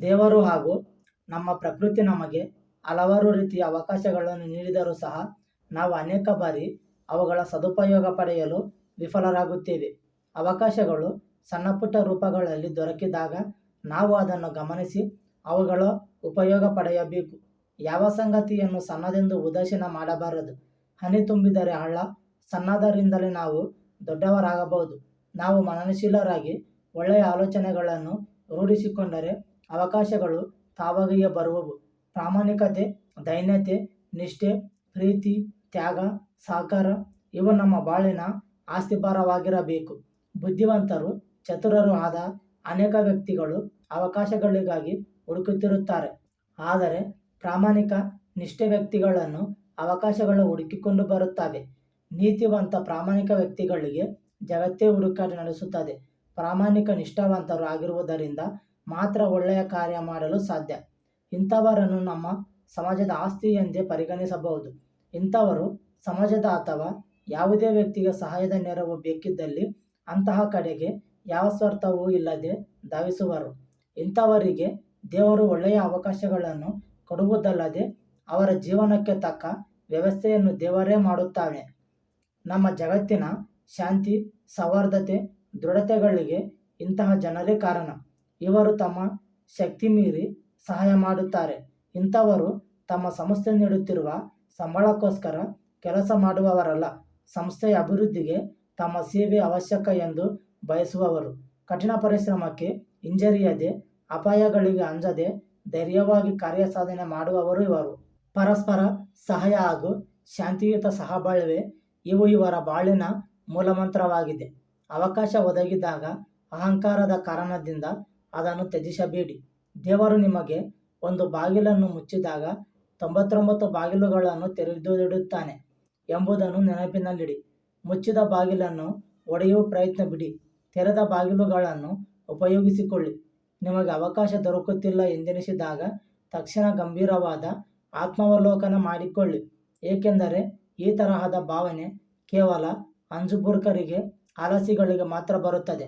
ದೇವರು ಹಾಗೂ ನಮ್ಮ ಪ್ರಕೃತಿ ನಮಗೆ ಹಲವಾರು ರೀತಿಯ ಅವಕಾಶಗಳನ್ನು ನೀಡಿದರೂ ಸಹ ನಾವು ಅನೇಕ ಬಾರಿ ಅವುಗಳ ಸದುಪಯೋಗ ಪಡೆಯಲು ವಿಫಲರಾಗುತ್ತೇವೆ. ಅವಕಾಶಗಳು ಸಣ್ಣಪುಟ್ಟ ರೂಪಗಳಲ್ಲಿ ದೊರಕಿದಾಗ ನಾವು ಅದನ್ನು ಗಮನಿಸಿ ಅವುಗಳ ಉಪಯೋಗ ಪಡೆಯಬೇಕು. ಯಾವ ಸಂಗತಿಯನ್ನು ಸಣ್ಣದೆಂದು ಉದಾಸೀನ ಮಾಡಬಾರದು. ಹನಿ ತುಂಬಿದರೆ ಹಳ್ಳ ಸಣ್ಣದರಿಂದಲೇ ನಾವು ದೊಡ್ಡವರಾಗಬಹುದು. ನಾವು ಮನನಶೀಲರಾಗಿ ಒಳ್ಳೆಯ ಆಲೋಚನೆಗಳನ್ನು ರೂಢಿಸಿಕೊಂಡರೆ ಅವಕಾಶಗಳು ತಾವಾಗಿಯೇ ಬರುವವು. ಪ್ರಾಮಾಣಿಕತೆ, ದೈನ್ಯತೆ, ನಿಷ್ಠೆ, ಪ್ರೀತಿ, ತ್ಯಾಗ, ಸಹಕಾರ ಇವು ನಮ್ಮ ಬಾಳಿನ ಆಸ್ತಿಭಾರವಾಗಿರಬೇಕು. ಬುದ್ಧಿವಂತರು, ಚತುರರು ಆದ ಅನೇಕ ವ್ಯಕ್ತಿಗಳು ಅವಕಾಶಗಳಿಗಾಗಿ ಹುಡುಕುತ್ತಿರುತ್ತಾರೆ. ಆದರೆ ಪ್ರಾಮಾಣಿಕ, ನಿಷ್ಠೆ ವ್ಯಕ್ತಿಗಳನ್ನು ಅವಕಾಶಗಳು ಹುಡುಕಿಕೊಂಡು ಬರುತ್ತವೆ. ನೀತಿವಂತ, ಪ್ರಾಮಾಣಿಕ ವ್ಯಕ್ತಿಗಳಿಗೆ ಜಗತ್ತೇ ಹುಡುಕಾಟ ನಡೆಸುತ್ತದೆ. ಪ್ರಾಮಾಣಿಕ, ನಿಷ್ಠಾವಂತರು ಆಗಿರುವುದರಿಂದ ಮಾತ್ರ ಒಳ್ಳೆಯ ಕಾರ್ಯ ಮಾಡಲು ಸಾಧ್ಯ. ಇಂಥವರನ್ನು ನಮ್ಮ ಸಮಾಜದ ಆಸ್ತಿ ಎಂದೇ ಪರಿಗಣಿಸಬಹುದು. ಇಂಥವರು ಸಮಾಜದ ಅಥವಾ ಯಾವುದೇ ವ್ಯಕ್ತಿಗೆ ಸಹಾಯದ ನೆರವು ಬೇಕಿದ್ದಲ್ಲಿ ಅಂತಹ ಕಡೆಗೆ ಯಾವ ಸ್ವಾರ್ಥವೂ ಇಲ್ಲದೆ ಧಾವಿಸುವರು. ಇಂಥವರಿಗೆ ದೇವರು ಒಳ್ಳೆಯ ಅವಕಾಶಗಳನ್ನು ಕೊಡುವುದಲ್ಲದೆ ಅವರ ಜೀವನಕ್ಕೆ ತಕ್ಕ ವ್ಯವಸ್ಥೆಯನ್ನು ದೇವರೇ ಮಾಡುತ್ತಾನೆ. ನಮ್ಮ ಜಗತ್ತಿನ ಶಾಂತಿ, ಸೌಹಾರ್ದತೆ, ದೃಢತೆಗಳಿಗೆ ಇಂತಹ ಜನರೇ ಕಾರಣ. ಇವರು ತಮ್ಮ ಶಕ್ತಿ ಮೀರಿ ಸಹಾಯ ಮಾಡುತ್ತಾರೆ. ಇಂಥವರು ತಮ್ಮ ಸಂಸ್ಥೆ ನೀಡುತ್ತಿರುವ ಸಂಬಳಕ್ಕೋಸ್ಕರ ಕೆಲಸ ಮಾಡುವವರಲ್ಲ. ಸಂಸ್ಥೆಯ ಅಭಿವೃದ್ಧಿಗೆ ತಮ್ಮ ಸೇವೆ ಅವಶ್ಯಕ ಎಂದು ಬಯಸುವವರು. ಕಠಿಣ ಪರಿಶ್ರಮಕ್ಕೆ ಹಿಂಜರಿಯದೆ, ಅಪಾಯಗಳಿಗೆ ಅಂಜದೆ ಧೈರ್ಯವಾಗಿ ಕಾರ್ಯಸಾಧನೆ ಮಾಡುವವರು ಇವರು. ಪರಸ್ಪರ ಸಹಾಯ ಹಾಗೂ ಶಾಂತಿಯುತ ಸಹಬಾಳ್ವೆ ಇವು ಇವರ ಬಾಳಿನ ಮೂಲಮಂತ್ರವಾಗಿದೆ. ಅವಕಾಶ ಒದಗಿದಾಗ ಅಹಂಕಾರದ ಕಾರಣದಿಂದ ಅದನ್ನು ತ್ಯಜಿಸಬೇಡಿ. ದೇವರು ನಿಮಗೆ ಒಂದು ಬಾಗಿಲನ್ನು ಮುಚ್ಚಿದಾಗ 99 ಬಾಗಿಲುಗಳನ್ನು ತೆರೆದಿಡುತ್ತಾನೆ ಎಂಬುದನ್ನು ನೆನಪಿನಲ್ಲಿಡಿ. ಮುಚ್ಚಿದ ಬಾಗಿಲನ್ನು ಒಡೆಯುವ ಪ್ರಯತ್ನ ಬಿಡಿ. ತೆರೆದ ಬಾಗಿಲುಗಳನ್ನು ಉಪಯೋಗಿಸಿಕೊಳ್ಳಿ. ನಿಮಗೆ ಅವಕಾಶ ದೊರಕುತ್ತಿಲ್ಲ ಎಂದೆನಿಸಿದಾಗ ತಕ್ಷಣ ಗಂಭೀರವಾದ ಆತ್ಮಾವಲೋಕನ ಮಾಡಿಕೊಳ್ಳಿ. ಏಕೆಂದರೆ ಈ ತರಹದ ಭಾವನೆ ಕೇವಲ ಅಂಜುಬೂರ್ಖರಿಗೆ, ಆಲಸಿಗಳಿಗೆ ಮಾತ್ರ ಬರುತ್ತದೆ.